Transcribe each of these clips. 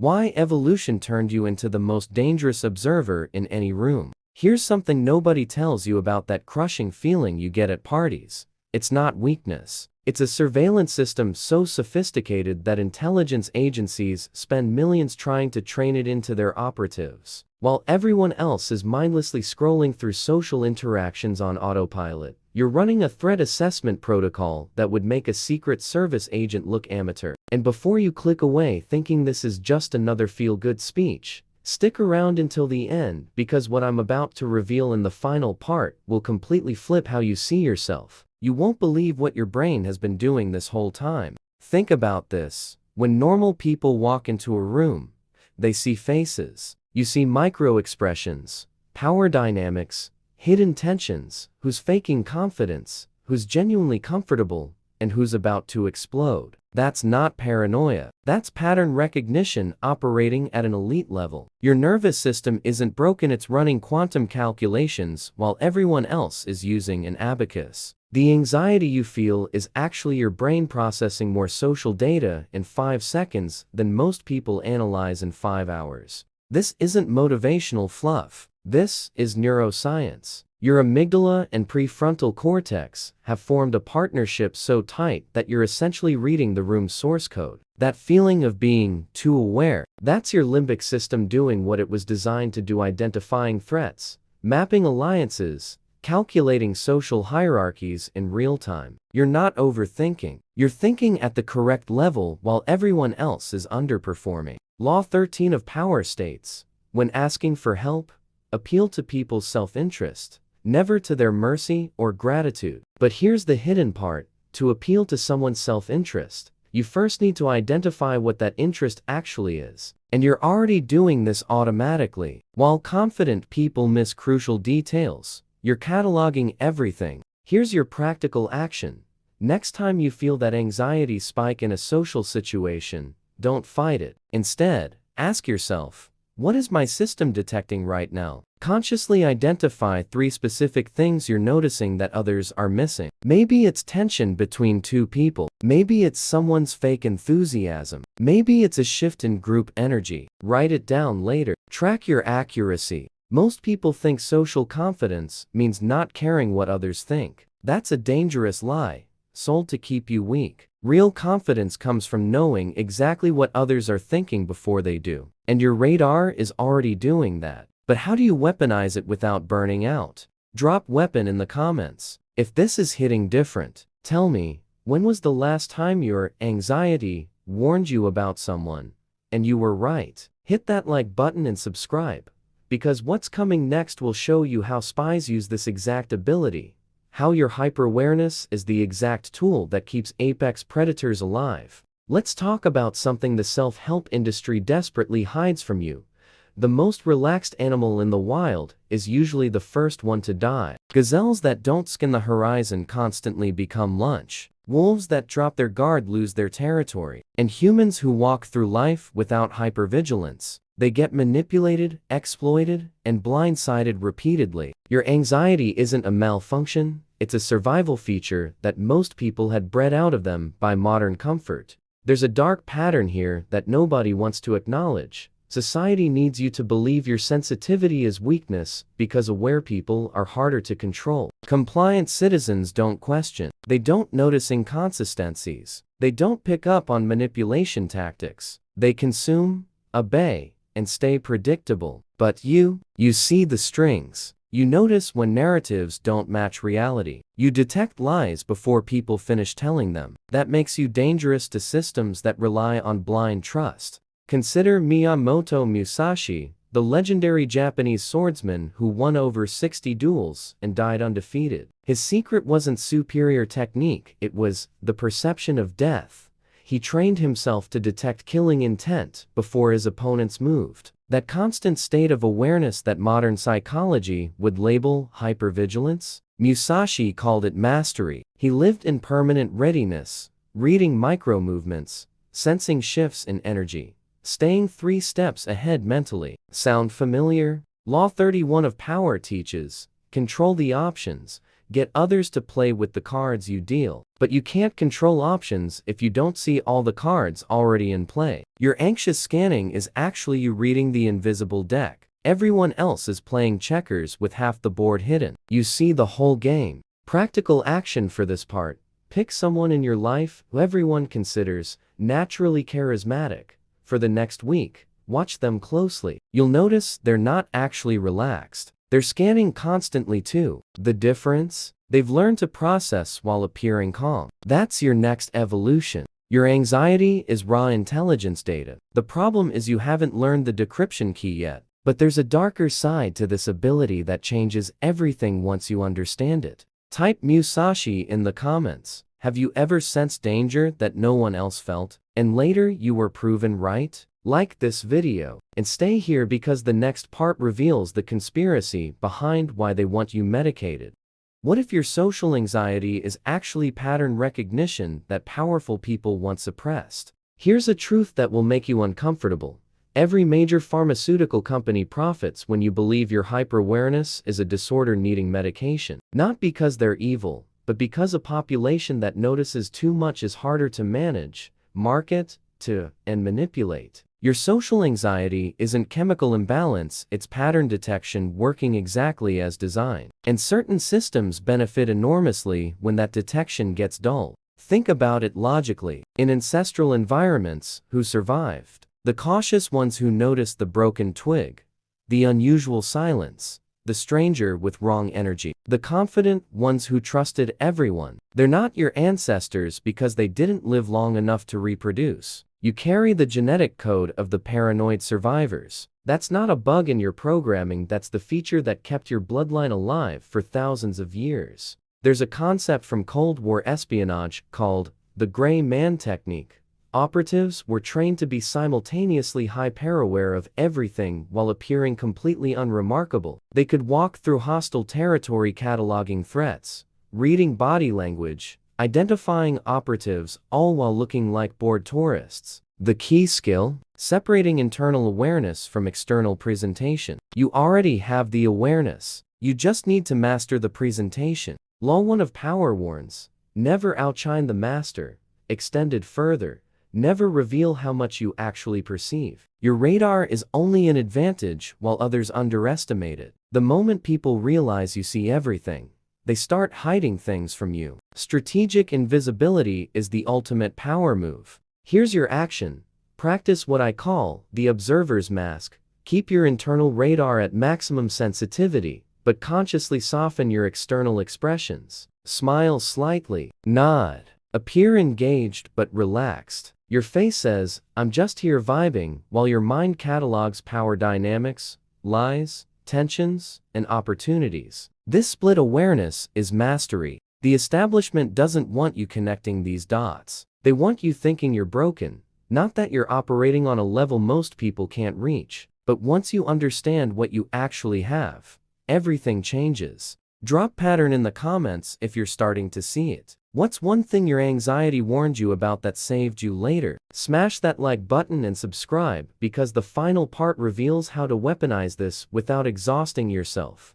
Why evolution turned you into the most dangerous observer in any room. Here's something nobody tells you about that crushing feeling you get at parties. It's not weakness. It's a surveillance system so sophisticated that intelligence agencies spend millions trying to train it into their operatives. While everyone else is mindlessly scrolling through social interactions on autopilot, you're running a threat assessment protocol that would make a Secret Service agent look amateur. And before you click away thinking this is just another feel-good speech, stick around until the end, because what I'm about to reveal in the final part will completely flip how you see yourself. You won't believe what your brain has been doing this whole time. Think about this. When normal people walk into a room, they see faces. You see micro-expressions, power dynamics, hidden tensions, who's faking confidence, who's genuinely comfortable, and who's about to explode. That's not paranoia. That's pattern recognition operating at an elite level. Your nervous system isn't broken, it's running quantum calculations while everyone else is using an abacus. The anxiety you feel is actually your brain processing more social data in 5 seconds than most people analyze in 5 hours. This isn't motivational fluff. This is neuroscience. Your amygdala and prefrontal cortex have formed a partnership so tight that you're essentially reading the room's source code. That feeling of being too aware, that's your limbic system doing what it was designed to do: identifying threats, mapping alliances, calculating social hierarchies in real time. You're not overthinking. You're thinking at the correct level while everyone else is underperforming. Law 13 of power states, when asking for help, appeal to people's self-interest, never to their mercy or gratitude. But here's the hidden part: to appeal to someone's self-interest, you first need to identify what that interest actually is. And you're already doing this automatically. While confident people miss crucial details, you're cataloging everything. Here's your practical action. Next time you feel that anxiety spike in a social situation, don't fight it. Instead, ask yourself, what is my system detecting right now? Consciously identify 3 specific things you're noticing that others are missing. Maybe it's tension between 2 people. Maybe it's someone's fake enthusiasm. Maybe it's a shift in group energy. Write it down later. Track your accuracy. Most people think social confidence means not caring what others think. That's a dangerous lie, sold to keep you weak. Real confidence comes from knowing exactly what others are thinking before they do. And your radar is already doing that. But how do you weaponize it without burning out? Drop weapon in the comments. If this is hitting different, tell me, when was the last time your anxiety warned you about someone, and you were right? Hit that like button and subscribe, because what's coming next will show you how spies use this exact ability, how your hyper-awareness is the exact tool that keeps apex predators alive. Let's talk about something the self-help industry desperately hides from you. The most relaxed animal in the wild is usually the first one to die. Gazelles that don't scan the horizon constantly become lunch. Wolves that drop their guard lose their territory. And humans who walk through life without hypervigilance, they get manipulated, exploited, and blindsided repeatedly. Your anxiety isn't a malfunction, it's a survival feature that most people had bred out of them by modern comfort. There's a dark pattern here that nobody wants to acknowledge. Society needs you to believe your sensitivity is weakness because aware people are harder to control. Compliant citizens don't question. They don't notice inconsistencies. They don't pick up on manipulation tactics. They consume, obey, and stay predictable. But you see the strings. You notice when narratives don't match reality. You detect lies before people finish telling them. That makes you dangerous to systems that rely on blind trust. Consider Miyamoto Musashi, the legendary Japanese swordsman who won over 60 duels and died undefeated. His secret wasn't superior technique, it was the perception of death. He trained himself to detect killing intent before his opponents moved. That constant state of awareness that modern psychology would label hypervigilance, Musashi called it mastery. He lived in permanent readiness, reading micro-movements, sensing shifts in energy, staying 3 steps ahead mentally. Sound familiar? Law 31 of power teaches, control the options, get others to play with the cards you deal. But you can't control options if you don't see all the cards already in play. Your anxious scanning is actually you reading the invisible deck. Everyone else is playing checkers with half the board hidden. You see the whole game. Practical action for this part. Pick someone in your life who everyone considers naturally charismatic. For the next week, watch them closely. You'll notice they're not actually relaxed. They're scanning constantly too. The difference? They've learned to process while appearing calm. That's your next evolution. Your anxiety is raw intelligence data. The problem is you haven't learned the decryption key yet. But there's a darker side to this ability that changes everything once you understand it. Type Musashi in the comments. Have you ever sensed danger that no one else felt, and later you were proven right? Like this video, and stay here because the next part reveals the conspiracy behind why they want you medicated. What if your social anxiety is actually pattern recognition that powerful people once suppressed? Here's a truth that will make you uncomfortable. Every major pharmaceutical company profits when you believe your hyper-awareness is a disorder needing medication. Not because they're evil, but because a population that notices too much is harder to manage, market, and manipulate. Your social anxiety isn't chemical imbalance, it's pattern detection working exactly as designed. And certain systems benefit enormously when that detection gets dull. Think about it logically. In ancestral environments, who survived? The cautious ones who noticed the broken twig, the unusual silence, the stranger with wrong energy. The confident ones who trusted everyone. They're not your ancestors because they didn't live long enough to reproduce. You carry the genetic code of the paranoid survivors. That's not a bug in your programming, that's the feature that kept your bloodline alive for thousands of years. There's a concept from Cold War espionage called the gray man technique. Operatives were trained to be simultaneously hyper-aware of everything while appearing completely unremarkable. They could walk through hostile territory cataloging threats, reading body language, identifying operatives, all while looking like bored tourists. The key skill? Separating internal awareness from external presentation. You already have the awareness. You just need to master the presentation. Law 1 of power warns, never outshine the master. Extended further, never reveal how much you actually perceive. Your radar is only an advantage while others underestimate it. The moment people realize you see everything, they start hiding things from you. Strategic invisibility is the ultimate power move. Here's your action. Practice what I call the observer's mask. Keep your internal radar at maximum sensitivity, but consciously soften your external expressions. Smile slightly, nod, appear engaged but relaxed. Your face says, I'm just here vibing, while your mind catalogs power dynamics, lies, tensions, and opportunities. This split awareness is mastery. The establishment doesn't want you connecting these dots. They want you thinking you're broken, not that you're operating on a level most people can't reach. But once you understand what you actually have, everything changes. Drop pattern in the comments if you're starting to see it. What's one thing your anxiety warned you about that saved you later? Smash that like button and subscribe because the final part reveals how to weaponize this without exhausting yourself.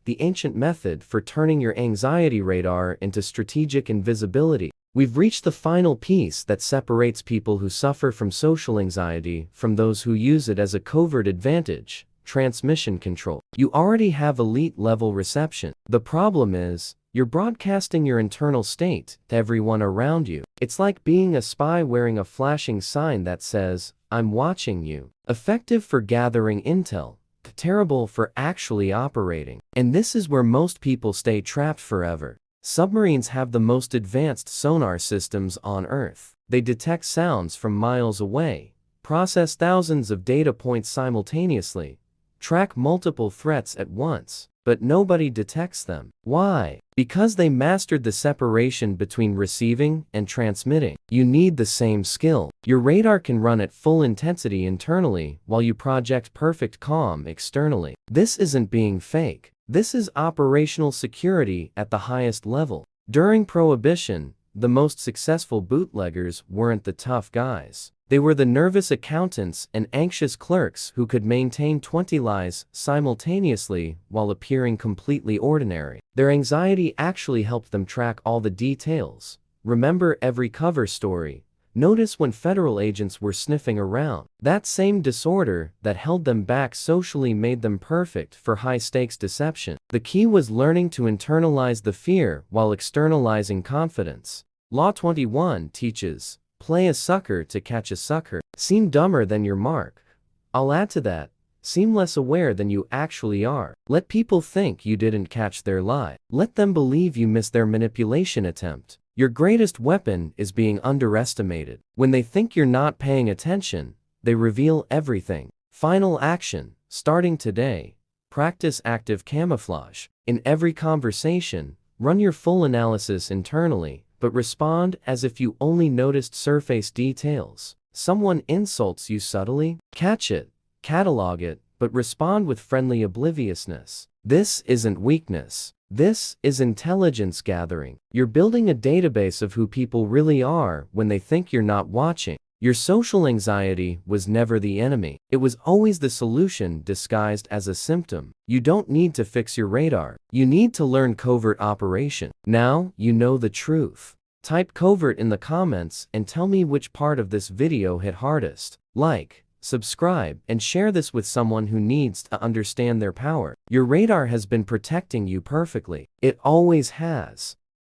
The ancient method for turning your anxiety radar into strategic invisibility. We've reached the final piece that separates people who suffer from social anxiety from those who use it as a covert advantage. Transmission control. You already have elite level reception. The problem is, you're broadcasting your internal state to everyone around you. It's like being a spy wearing a flashing sign that says, I'm watching you. Effective for gathering intel, terrible for actually operating. And this is where most people stay trapped forever. Submarines have the most advanced sonar systems on Earth. They detect sounds from miles away, process thousands of data points simultaneously, track multiple threats at once, but nobody detects them. Why? Because they mastered the separation between receiving and transmitting. You need the same skill. Your radar can run at full intensity internally while you project perfect calm externally. This isn't being fake. This is operational security at the highest level. During Prohibition, the most successful bootleggers weren't the tough guys. They were the nervous accountants and anxious clerks who could maintain 20 lies simultaneously while appearing completely ordinary. Their anxiety actually helped them track all the details, remember every cover story, notice when federal agents were sniffing around. That same disorder that held them back socially made them perfect for high-stakes deception. The key was learning to internalize the fear while externalizing confidence. Law 21 teaches, play a sucker to catch a sucker. Seem dumber than your mark. I'll add to that, seem less aware than you actually are. Let people think you didn't catch their lie. Let them believe you missed their manipulation attempt. Your greatest weapon is being underestimated. When they think you're not paying attention, they reveal everything. Final action, starting today, practice active camouflage. In every conversation, run your full analysis internally, but respond as if you only noticed surface details. Someone insults you subtly? Catch it, catalog it, but respond with friendly obliviousness. This isn't weakness. This is intelligence gathering. You're building a database of who people really are when they think you're not watching. Your social anxiety was never the enemy. It was always the solution disguised as a symptom. You don't need to fix your radar. You need to learn covert operation. Now you know the truth. Type covert in the comments and tell me which part of this video hit hardest. Like, subscribe, and share this with someone who needs to understand their power. Your radar has been protecting you perfectly. It always has.